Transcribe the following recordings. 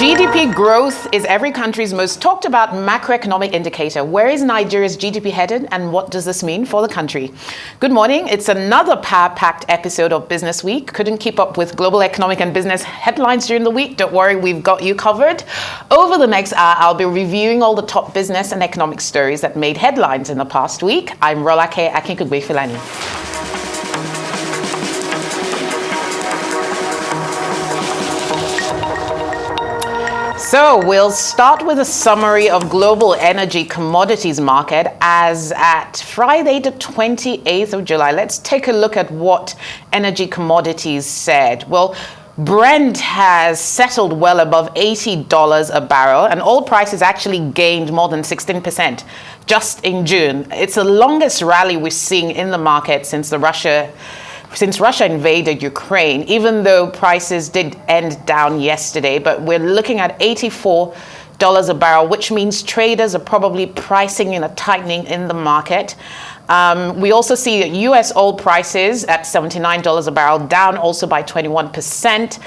GDP growth is every country's most talked about macroeconomic indicator. Where is Nigeria's GDP headed and what does this mean for the country? Good morning. It's another power-packed episode of Business Week. Couldn't keep up with global economic and business headlines during the week. Don't worry, we've got you covered. Over the next hour, I'll be reviewing all the top business and economic stories that made headlines in the past week. I'm Rolake Akinkugbe-Filani. So we'll start with a summary of global energy commodities market as at Friday, the 28th of July. Let's take a look at what energy commodities said. Well, Brent has settled well above $80 a barrel, and oil prices actually gained more than 16% just in June. It's the longest rally we're seeing in the market since Russia invaded Ukraine, even though prices did end down yesterday. But we're looking at $84 a barrel, which means traders are probably pricing in a tightening in the market. We also see U.S. oil prices at $79 a barrel, down also by 21%.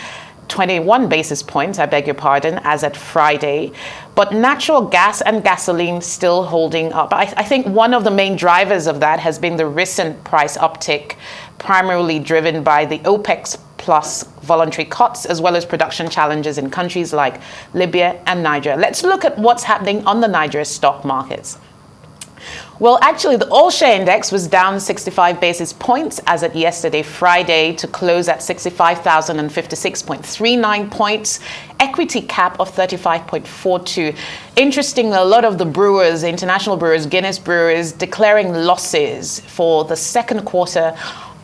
21 basis points, I beg your pardon, as at Friday. But natural gas and gasoline still holding up. I think one of the main drivers of that has been the recent price uptick, primarily driven by the OPEC plus voluntary cuts, as well as production challenges in countries like Libya and Niger. Let's look at what's happening on the Nigeria stock markets. Well, actually, the All Share Index was down 65 basis points as at yesterday, Friday, to close at 65,056.39 points, equity cap of 35.42. Interesting, a lot of the brewers, international brewers, Guinness brewers, declaring losses for the second quarter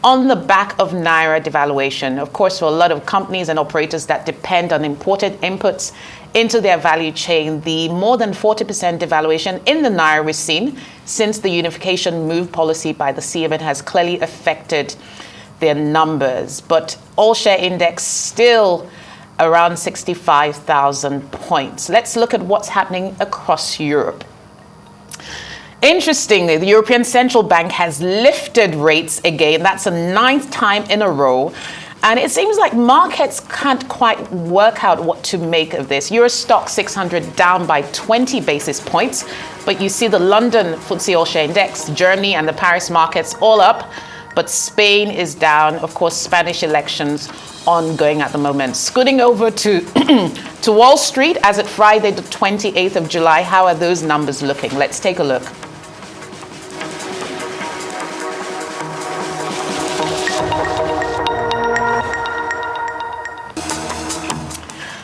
on the back of Naira devaluation. Of course, for a lot of companies and operators that depend on imported inputs into their value chain, the more than 40% devaluation in the Naira we've seen since the unification move policy by the CMN has clearly affected their numbers. But All Share Index still around 65,000 points. Let's look at what's happening across Europe. Interestingly, the European Central Bank has lifted rates again. That's the 9th time in a row. And it seems like markets can't quite work out what to make of this. Euro Stoxx 600 down by 20 basis points. But you see the London FTSE All Share Index, Germany and the Paris markets all up. But Spain is down. Of course, Spanish elections ongoing at the moment. Scooting over to Wall Street as at Friday, the 28th of July. How are those numbers looking? Let's take a look.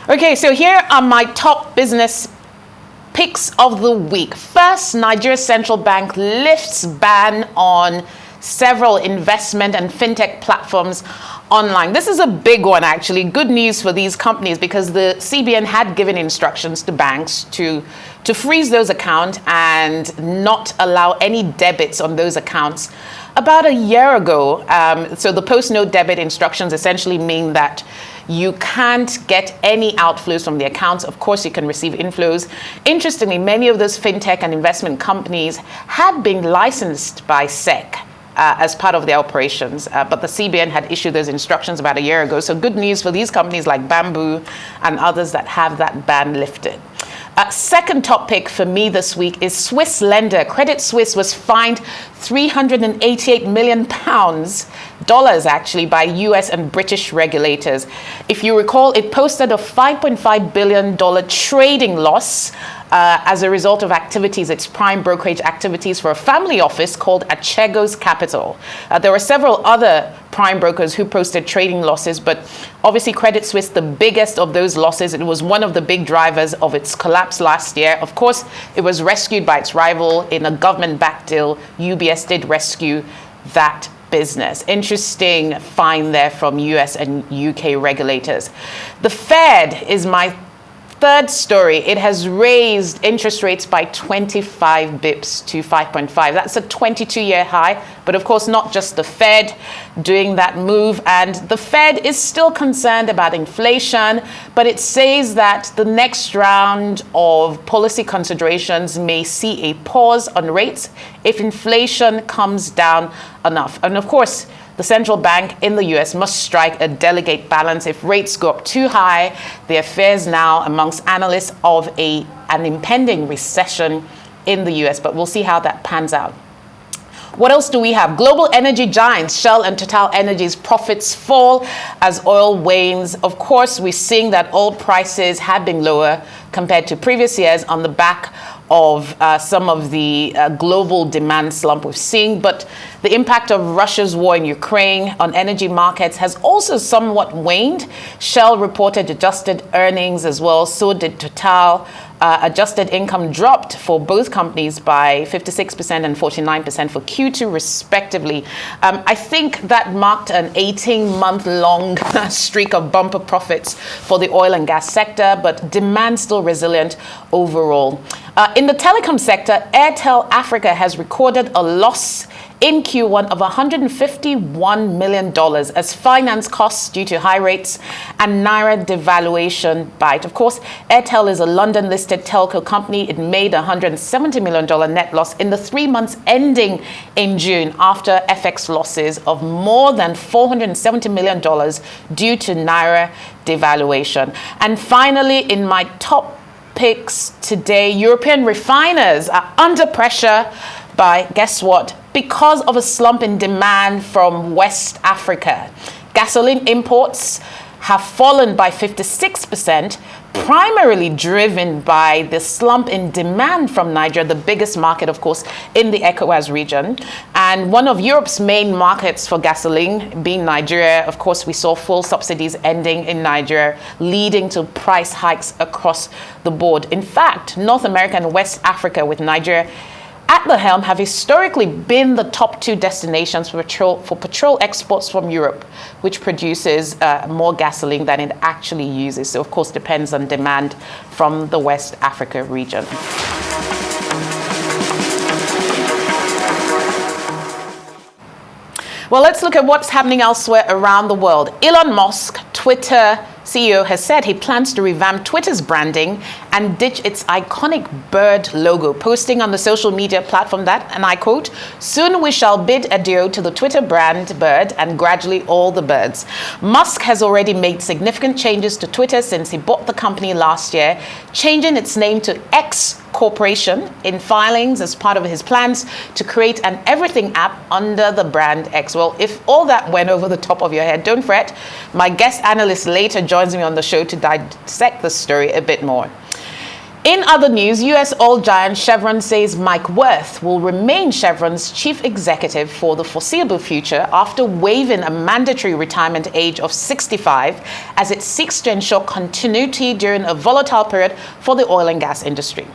Okay, so here are my top business picks of the week. First, Nigeria Central Bank lifts ban on several investment and fintech platforms online. This is a big one, actually. Good news for these companies because the CBN had given instructions to banks to freeze those accounts and not allow any debits on those accounts about a year ago. So the post-note debit instructions essentially mean that you can't get any outflows from the accounts. Of course, you can receive inflows. Interestingly, many of those fintech and investment companies had been licensed by SEC as part of their operations, but the CBN had issued those instructions about a year ago. So good news for these companies like Bamboo and others that have that ban lifted. Second top pick for me this week is Swiss lender. Credit Suisse was fined £388 million, actually, by US and British regulators. If you recall, it posted a $5.5 billion trading loss as a result of activities, its prime brokerage activities for a family office called Achegos Capital. There were several other prime brokers who posted trading losses, but obviously Credit Suisse, the biggest of those losses. It was one of the big drivers of its collapse last year. Of course, it was rescued by its rival in a government-backed deal. UBS did rescue that business. Interesting fine there from US and UK regulators. The Fed is my third story. It has raised interest rates by 25 bips to 5.5. That's a 22-year high. But of course, not just the Fed doing that move. And the Fed is still concerned about inflation, but it says that the next round of policy considerations may see a pause on rates if inflation comes down enough. And of course, the central bank in the US must strike a delicate balance. If rates go up too high, there are fears now amongst analysts of an impending recession in the US, but we'll see how that pans out. What else do we have? Global energy giants Shell and Total Energies profits fall as oil wanes. Of course, we're seeing that oil prices have been lower compared to previous years on the back of some of the global demand slump we've seen. But the impact of Russia's war in Ukraine on energy markets has also somewhat waned. Shell reported adjusted earnings as well, so did Total. Adjusted income dropped for both companies by 56% and 49% for Q2 respectively. I think that marked an 18-month-long streak of bumper profits for the oil and gas sector, but demand still resilient overall. In the telecom sector, Airtel Africa has recorded a loss in Q1 of $151 million as finance costs due to high rates and Naira devaluation bite. Of course, Airtel is a London-listed telco company. It made a $170 million net loss in the 3 months ending in June after FX losses of more than $470 million due to Naira devaluation. And finally, in my top picks today, European refiners are under pressure by, guess what? Because of a slump in demand from West Africa. Gasoline imports have fallen by 56%, primarily driven by the slump in demand from Nigeria, the biggest market, of course, in the ECOWAS region. And one of Europe's main markets for gasoline being Nigeria. Of course, we saw full subsidies ending in Nigeria, leading to price hikes across the board. In fact, North America and West Africa, with Nigeria at the helm, have historically been the top two destinations for petrol exports from Europe, which produces more gasoline than it actually uses. So, of course, depends on demand from the West Africa region. Well, let's look at what's happening elsewhere around the world. Elon Musk, Twitter CEO, has said he plans to revamp Twitter's branding and ditch its iconic bird logo, posting on the social media platform that, and I quote, "Soon we shall bid adieu to the Twitter brand bird and gradually all the birds." Musk has already made significant changes to Twitter since he bought the company last year, changing its name to X Corporation in filings as part of his plans to create an everything app under the brand X. Well, if all that went over the top of your head, don't fret. My guest analyst later joins me on the show to dissect the story a bit more. In other news, US oil giant Chevron says Mike Wirth will remain Chevron's chief executive for the foreseeable future after waiving a mandatory retirement age of 65 as it seeks to ensure continuity during a volatile period for the oil and gas industry.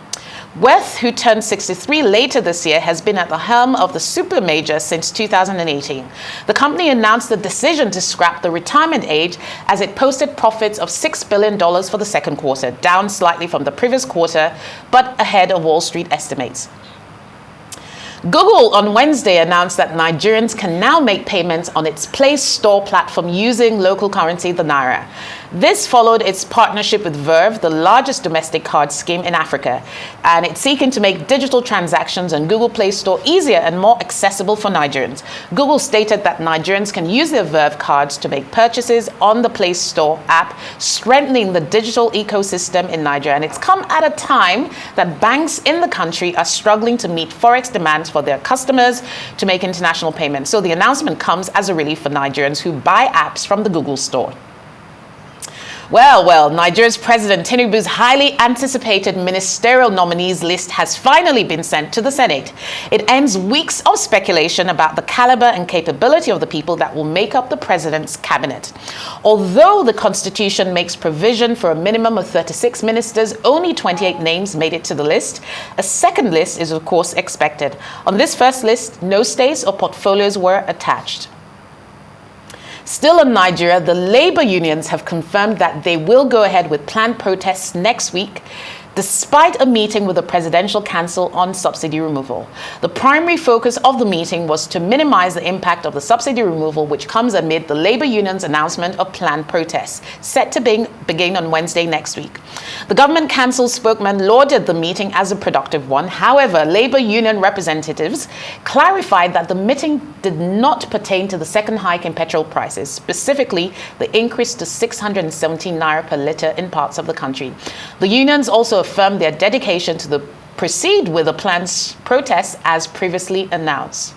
Wirth, who turned 63 later this year, has been at the helm of the super major since 2018. The company announced the decision to scrap the retirement age as it posted profits of $6 billion for the second quarter, down slightly from the previous quarter, but ahead of Wall Street estimates. Google on Wednesday announced that Nigerians can now make payments on its Play Store platform using local currency, the Naira. This followed its partnership with Verve, the largest domestic card scheme in Africa, and it's seeking to make digital transactions on Google Play Store easier and more accessible for Nigerians. Google stated that Nigerians can use their Verve cards to make purchases on the Play Store app, strengthening the digital ecosystem in Nigeria. And it's come at a time that banks in the country are struggling to meet forex demands for their customers to make international payments. So the announcement comes as a relief for Nigerians who buy apps from the Google Store. Well, Nigeria's President Tinubu's highly anticipated ministerial nominees list has finally been sent to the Senate. It ends weeks of speculation about the caliber and capability of the people that will make up the president's cabinet. Although the Constitution makes provision for a minimum of 36 ministers, only 28 names made it to the list. A second list is, of course, expected. On this first list, no states or portfolios were attached. Still in Nigeria, the labor unions have confirmed that they will go ahead with planned protests next week. despite a meeting with the Presidential Council on subsidy removal. The primary focus of the meeting was to minimize the impact of the subsidy removal, which comes amid the labor union's announcement of planned protests, set to begin on Wednesday next week. The government council spokesman lauded the meeting as a productive one. However, labor union representatives clarified that the meeting did not pertain to the second hike in petrol prices, specifically the increase to 617 naira per litre in parts of the country. The unions also affirmed their dedication to proceed with the planned protests as previously announced.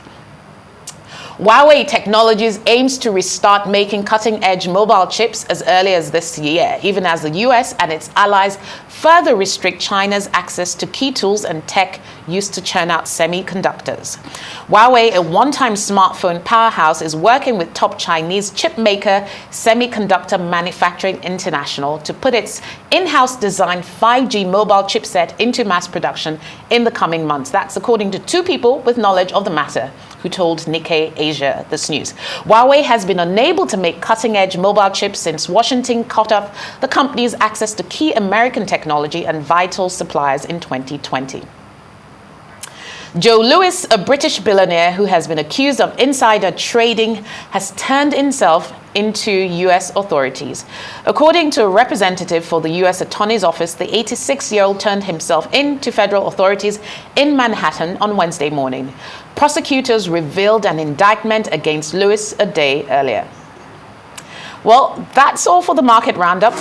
Huawei Technologies aims to restart making cutting-edge mobile chips as early as this year, even as the US and its allies further restrict China's access to key tools and tech used to churn out semiconductors. Huawei, a one-time smartphone powerhouse, is working with top Chinese chip maker Semiconductor Manufacturing International to put its in-house designed 5G mobile chipset into mass production in the coming months. That's according to two people with knowledge of the matter who told Nikkei Asia this news. Huawei has been unable to make cutting-edge mobile chips since Washington cut off the company's access to key American technology and vital suppliers in 2020. Joe Lewis, a British billionaire who has been accused of insider trading, has turned himself into U.S. authorities. According to a representative for the U.S. Attorney's Office, the 86-year-old turned himself in to federal authorities in Manhattan on Wednesday morning. Prosecutors revealed an indictment against Lewis a day earlier. Well, that's all for the market roundup.